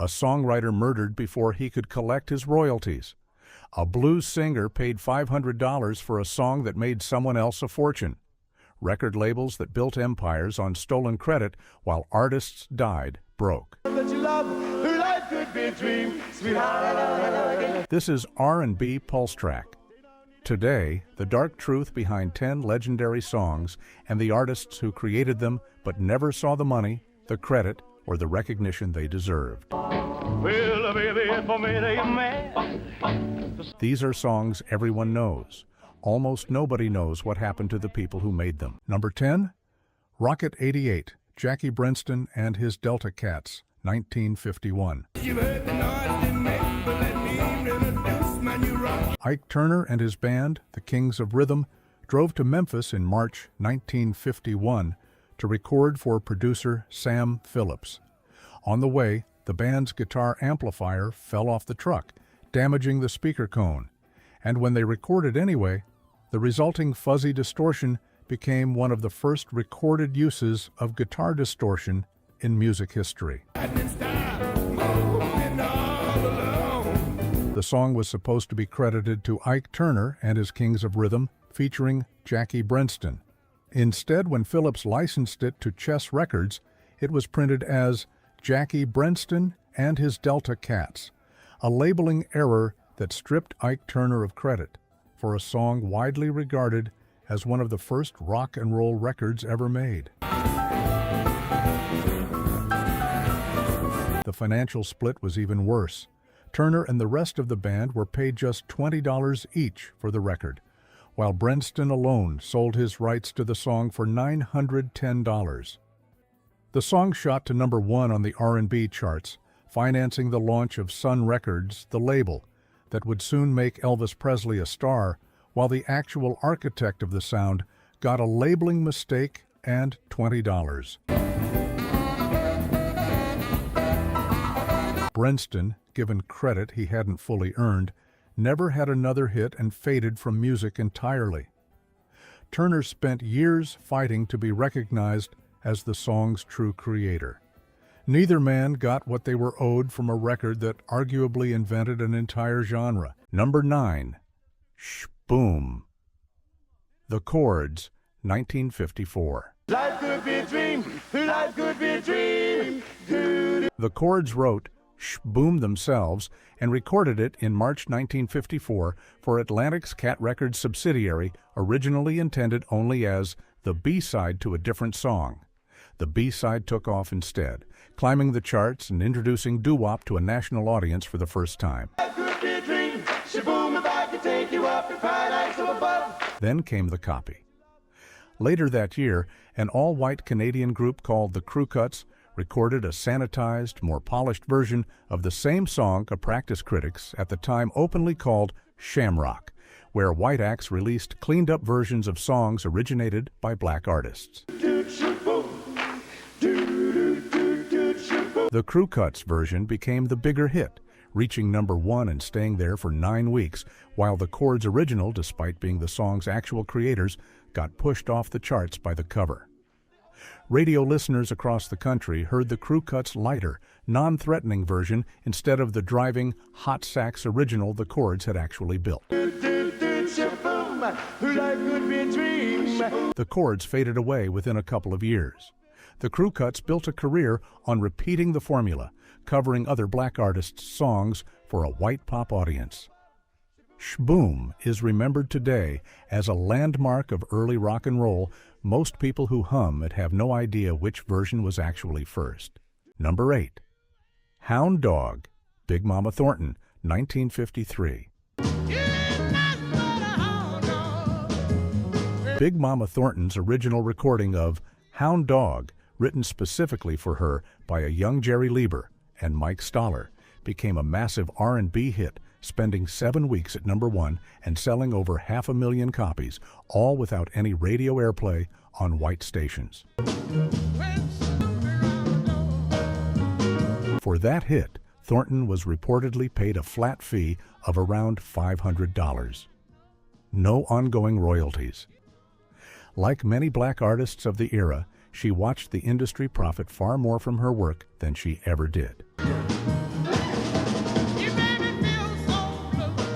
a songwriter murdered before he could collect his royalties. A blues singer paid $500 for a song that made someone else a fortune. Record labels that built empires on stolen credit while artists died broke. This is R&B Pulse Track. Today, the dark truth behind 10 legendary songs and the artists who created them but never saw the money, the credit, or the recognition they deserved. These are songs everyone knows. Almost nobody knows what happened to the people who made them. Number 10, Rocket 88, Jackie Brenston and his Delta Cats, 1951. Ike Turner and his band, the Kings of Rhythm, drove to Memphis in March 1951 to record for producer Sam Phillips. On the way, the band's guitar amplifier fell off the truck, damaging the speaker cone. And when they recorded anyway, the resulting fuzzy distortion became one of the first recorded uses of guitar distortion in music history. The song was supposed to be credited to Ike Turner and his Kings of Rhythm, featuring Jackie Brenston. Instead, when Phillips licensed it to Chess Records, it was printed as Jackie Brenston and his Delta Cats, a labeling error that stripped Ike Turner of credit for a song widely regarded as one of the first rock and roll records ever made. The financial split was even worse. Turner and the rest of the band were paid just $20 each for the record, while Brenston alone sold his rights to the song for $910. The song shot to number 1 on the R&B charts, financing the launch of Sun Records, the label that would soon make Elvis Presley a star, while the actual architect of the sound got a labeling mistake and $20. Brenston, given credit he hadn't fully earned, never had another hit and faded from music entirely. Turner spent years fighting to be recognized as the song's true creator. Neither man got what they were owed from a record that arguably invented an entire genre. Number 9, Sh-Boom. The Chords, 1954. Life could be a dream, life could be a dream. The Chords wrote Sh-Boom themselves and recorded it in March 1954 for Atlantic's Cat Records subsidiary, originally intended only as the B-side to a different song. The B-side took off instead, climbing the charts and introducing doo-wop to a national audience for the first time. Life could be a dream, Sh-Boom, if I could take you up in paradise up above. Then came the copy. Later that year, an all-white Canadian group called the Cooke recorded a sanitized, more polished version of the same song practice critics at the time openly called Shamrock, where white acts released cleaned-up versions of songs originated by black artists. The Cooke's version became the bigger hit, reaching number 1 and staying there for 9 weeks, while the Chords' original, despite being the song's actual creators, got pushed off the charts by the cover. Radio listeners across the country heard the Cooke's lighter, non-threatening version instead of the driving, hot sax original the Chords had actually built. The Chords faded away within a couple of years. The Cooke's built a career on repeating the formula, covering other black artists' songs for a white pop audience. Sh-Boom is remembered today as a landmark of early rock and roll. Most people who hum it have no idea which version was actually first. Number 8, Hound Dog, Big Mama Thornton, 1953. Big Mama Thornton's original recording of Hound Dog, written specifically for her by a young Jerry Lieber and Mike Stoller, became a massive R&B hit, spending 7 weeks at number 1 and selling over 500,000 copies, all without any radio airplay on white stations. For that hit, Thornton was reportedly paid a flat fee of around $500. No ongoing royalties. Like many black artists of the era, she watched the industry profit far more from her work than she ever did.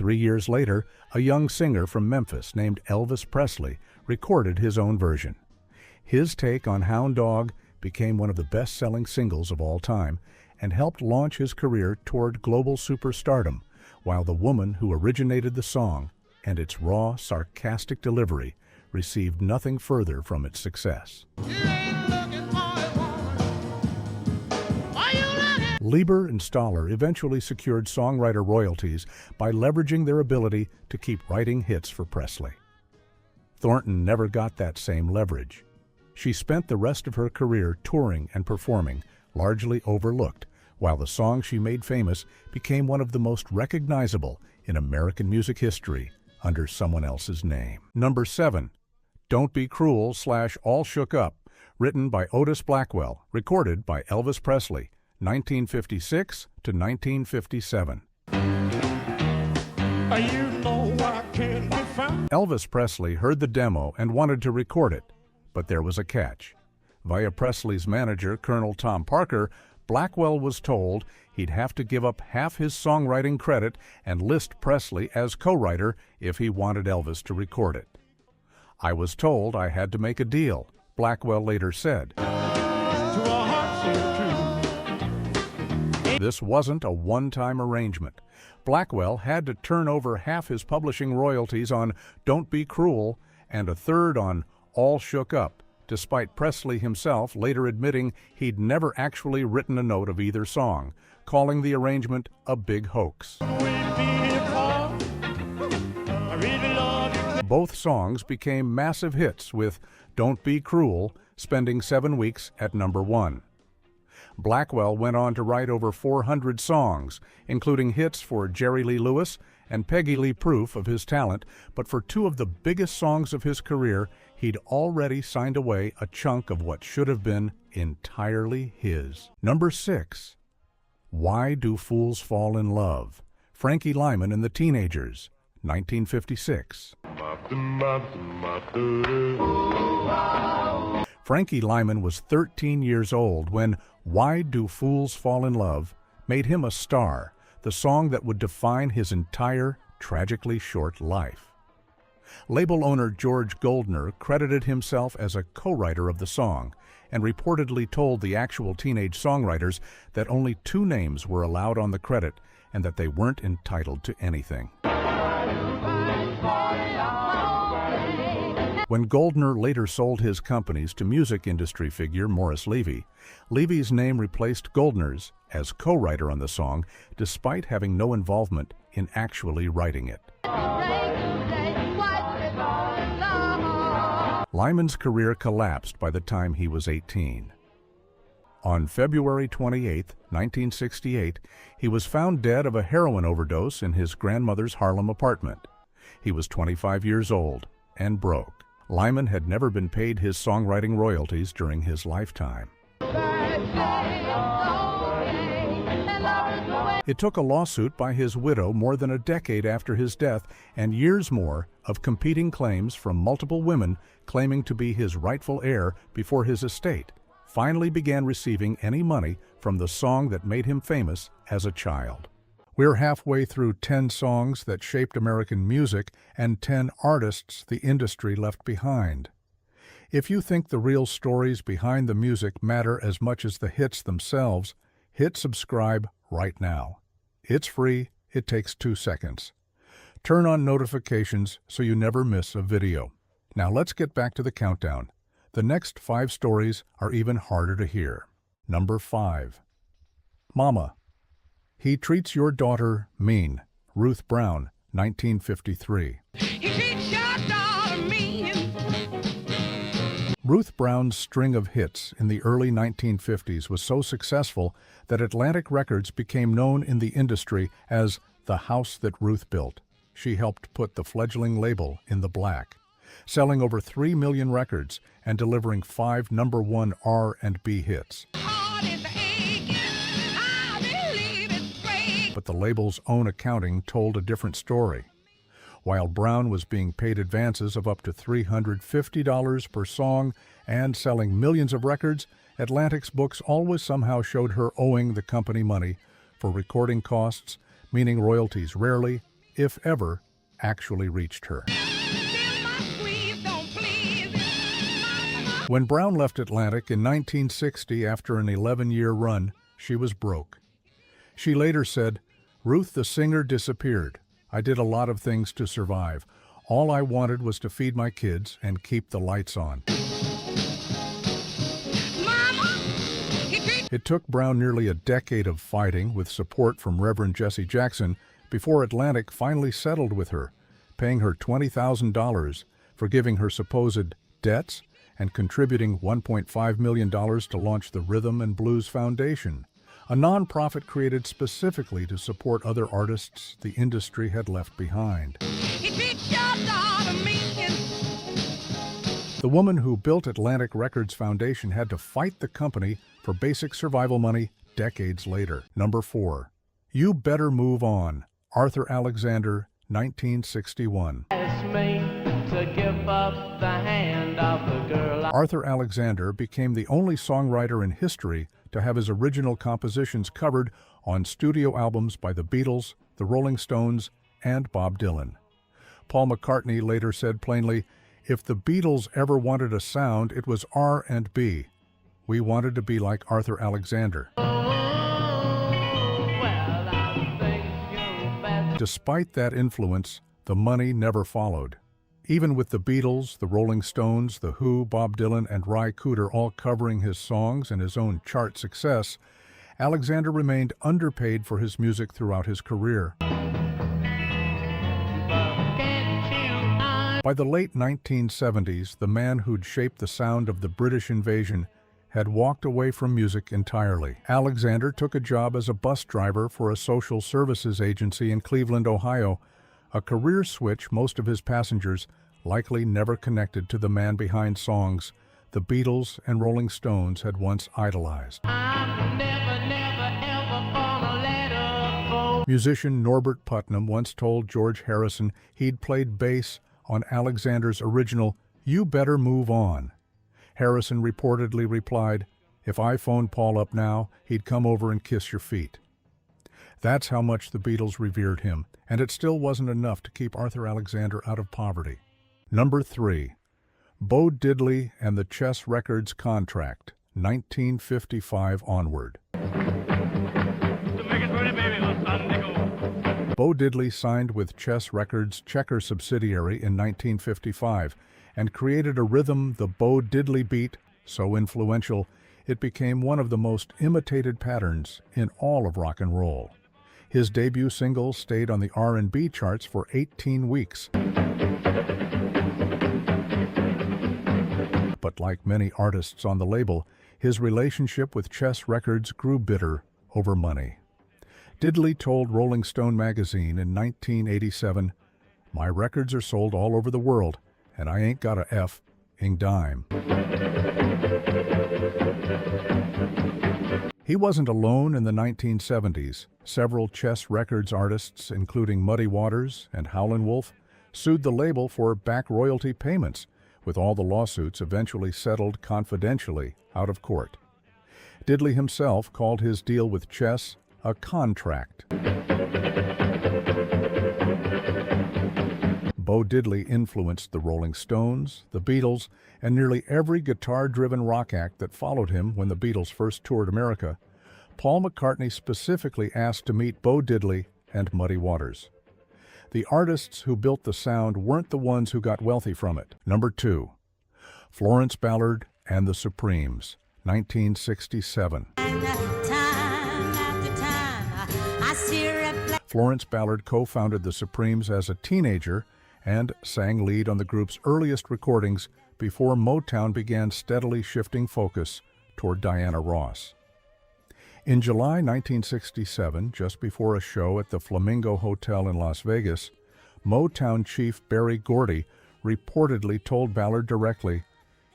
3 years later, a young singer from Memphis named Elvis Presley recorded his own version. His take on Hound Dog became one of the best-selling singles of all time and helped launch his career toward global superstardom, while the woman who originated the song and its raw, sarcastic delivery received nothing further from its success. Lieber and Stoller eventually secured songwriter royalties by leveraging their ability to keep writing hits for Presley. Thornton never got that same leverage. She spent the rest of her career touring and performing, largely overlooked, while the song she made famous became one of the most recognizable in American music history under someone else's name. Number 7. Don't Be Cruel / All Shook Up, written by Otis Blackwell, recorded by Elvis Presley, 1956 to 1957. Elvis Presley heard the demo and wanted to record it, but there was a catch. Via Presley's manager, Colonel Tom Parker, Blackwell was told he'd have to give up half his songwriting credit and list Presley as co-writer if he wanted Elvis to record it. "I was told I had to make a deal," Blackwell later said. This wasn't a one-time arrangement. Blackwell had to turn over half his publishing royalties on Don't Be Cruel and a third on All Shook Up, despite Presley himself later admitting he'd never actually written a note of either song, calling the arrangement a big hoax. Both songs became massive hits, with Don't Be Cruel spending 7 weeks at number 1. Blackwell went on to write over 400 songs, including hits for Jerry Lee Lewis and Peggy Lee Proof of his talent, but for 2 of the biggest songs of his career, he'd already signed away a chunk of what should have been entirely his. Number 6. Why Do Fools Fall in Love? Frankie Lymon and the Teenagers, 1956. Frankie Lymon was 13 years old when Why Do Fools Fall in Love made him a star, the song that would define his entire tragically short life. Label owner George Goldner credited himself as a co-writer of the song and reportedly told the actual teenage songwriters that only 2 names were allowed on the credit and that they weren't entitled to anything. When Goldner later sold his companies to music industry figure Morris Levy, Levy's name replaced Goldner's as co-writer on the song, despite having no involvement in actually writing it. Lyman's career collapsed by the time he was 18. On February 28, 1968, he was found dead of a heroin overdose in his grandmother's Harlem apartment. He was 25 years old and broke. Lymon had never been paid his songwriting royalties during his lifetime. It took a lawsuit by his widow more than a decade after his death and years more of competing claims from multiple women claiming to be his rightful heir before his estate finally began receiving any money from the song that made him famous as a child. We're halfway through 10 songs that shaped American music and 10 artists the industry left behind. If you think the real stories behind the music matter as much as the hits themselves, hit subscribe right now. It's free. It takes 2 seconds. Turn on notifications so you never miss a video. Now let's get back to the countdown. The next 5 stories are even harder to hear. Number 5. Mama. He Treats Your Daughter Mean. Ruth Brown, 1953. He treats your daughter mean. Ruth Brown's string of hits in the early 1950s was so successful that Atlantic Records became known in the industry as the house that Ruth built. She helped put the fledgling label in the black, selling over 3 million records and delivering 5 number 1 R&B hits. But the label's own accounting told a different story. While Brown was being paid advances of up to $350 per song and selling millions of records, Atlantic's books always somehow showed her owing the company money for recording costs, meaning royalties rarely, if ever, actually reached her. When Brown left Atlantic in 1960 after an 11-year run, she was broke. She later said, "Ruth the singer disappeared. I did a lot of things to survive. All I wanted was to feed my kids and keep the lights on." It took Brown nearly a decade of fighting with support from Reverend Jesse Jackson before Atlantic finally settled with her, paying her $20,000, forgiving her supposed debts, and contributing $1.5 million to launch the Rhythm and Blues Foundation, a nonprofit created specifically to support other artists the industry had left behind. The woman who built Atlantic Records Foundation had to fight the company for basic survival money decades later. Number 4. You Better Move On, Arthur Alexander, 1961. To give up the hand of the girl. Arthur Alexander became the only songwriter in history to have his original compositions covered on studio albums by the Beatles, the Rolling Stones, and Bob Dylan. Paul McCartney later said plainly, "If the Beatles ever wanted a sound, it was R&B. We wanted to be like Arthur Alexander." Despite that influence, the money never followed. Even with the Beatles, the Rolling Stones, The Who, Bob Dylan, and Ry Cooder all covering his songs and his own chart success, Alexander remained underpaid for his music throughout his career. By the late 1970s, the man who'd shaped the sound of the British invasion had walked away from music entirely. Alexander took a job as a bus driver for a social services agency in Cleveland, Ohio, a career switch most of his passengers likely never connected to the man behind songs the Beatles and Rolling Stones had once idolized. Musician Norbert Putnam once told George Harrison he'd played bass on Alexander's original You Better Move On. Harrison reportedly replied, "If I phoned Paul up now, he'd come over and kiss your feet." That's how much the Beatles revered him, and it still wasn't enough to keep Arthur Alexander out of poverty. Number 3. Bo Diddley and the Chess Records Contract, 1955 onward. Bo Diddley signed with Chess Records' Checker subsidiary in 1955 and created a rhythm, the Bo Diddley beat, so influential it became one of the most imitated patterns in all of rock and roll. His debut single stayed on the R&B charts for 18 weeks. But like many artists on the label, his relationship with Chess Records grew bitter over money. Diddley told Rolling Stone magazine in 1987, "My records are sold all over the world, and I ain't got a F-ing dime." He wasn't alone in the 1970s. Several Chess Records artists, including Muddy Waters and Howlin' Wolf, sued the label for back royalty payments, with all the lawsuits eventually settled confidentially out of court. Diddley himself called his deal with Chess a contract. Bo Diddley influenced the Rolling Stones, the Beatles, and nearly every guitar-driven rock act that followed him when the Beatles first toured America. Paul McCartney specifically asked to meet Bo Diddley and Muddy Waters. The artists who built the sound weren't the ones who got wealthy from it. Number 2. Florence Ballard and the Supremes, 1967. Florence Ballard co-founded the Supremes as a teenager and sang lead on the group's earliest recordings before Motown began steadily shifting focus toward Diana Ross. In July 1967, just before a show at the Flamingo Hotel in Las Vegas, Motown chief Berry Gordy reportedly told Ballard directly,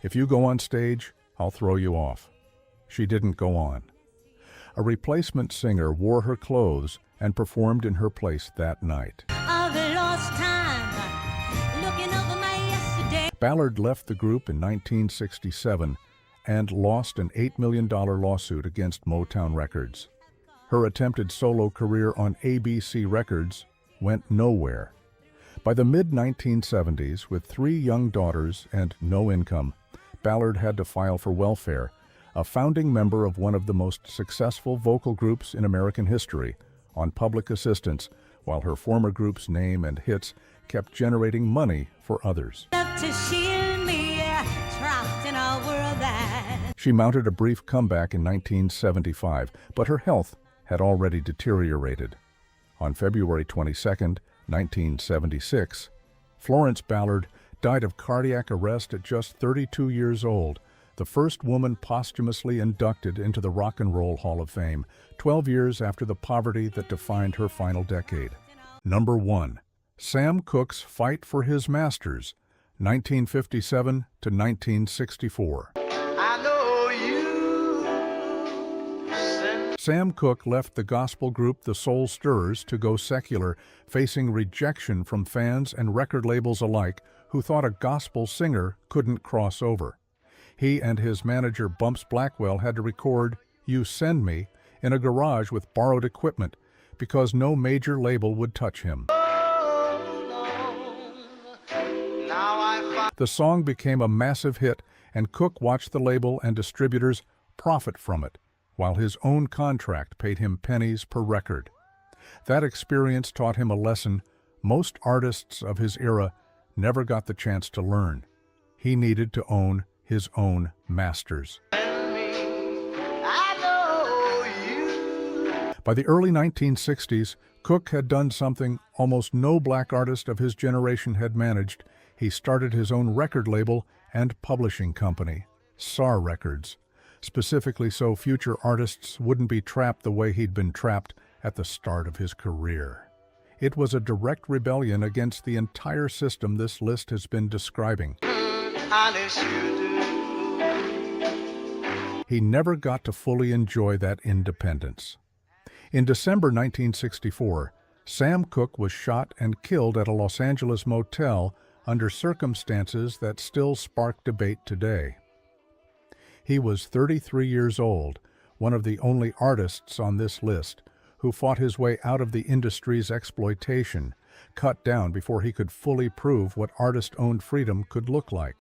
"If you go on stage, I'll throw you off." She didn't go on. A replacement singer wore her clothes and performed in her place that night. Ballard left the group in 1967 and lost an $8 million lawsuit against Motown Records. Her attempted solo career on ABC Records went nowhere. By the mid-1970s, with 3 young daughters and no income, Ballard had to file for welfare, a founding member of one of the most successful vocal groups in American history, on public assistance, while her former group's name and hits kept generating money for others. She mounted a brief comeback in 1975, but her health had already deteriorated. On February 22, 1976, Florence Ballard died of cardiac arrest at just 32 years old, the first woman posthumously inducted into the Rock and Roll Hall of Fame, 12 years after the poverty that defined her final decade. Number 1. Sam Cooke's Fight for His Masters, 1957 to 1964. I know you sent Sam Cooke left the gospel group the Soul Stirrers to go secular, facing rejection from fans and record labels alike who thought a gospel singer couldn't cross over. He and his manager Bumps Blackwell had to record You Send Me in a garage with borrowed equipment because no major label would touch him. The song became a massive hit, and Cooke watched the label and distributors profit from it, while his own contract paid him pennies per record. That experience taught him a lesson most artists of his era never got the chance to learn. He needed to own his own masters. By the early 1960s, Cooke had done something almost no black artist of his generation had managed. He started his own record label and publishing company, SAR Records, specifically so future artists wouldn't be trapped the way he'd been trapped at the start of his career. It was a direct rebellion against the entire system this list has been describing. He never got to fully enjoy that independence. In December 1964, Sam Cooke was shot and killed at a Los Angeles motel under circumstances that still spark debate today. He was 33 years old, one of the only artists on this list who fought his way out of the industry's exploitation, cut down before he could fully prove what artist-owned freedom could look like.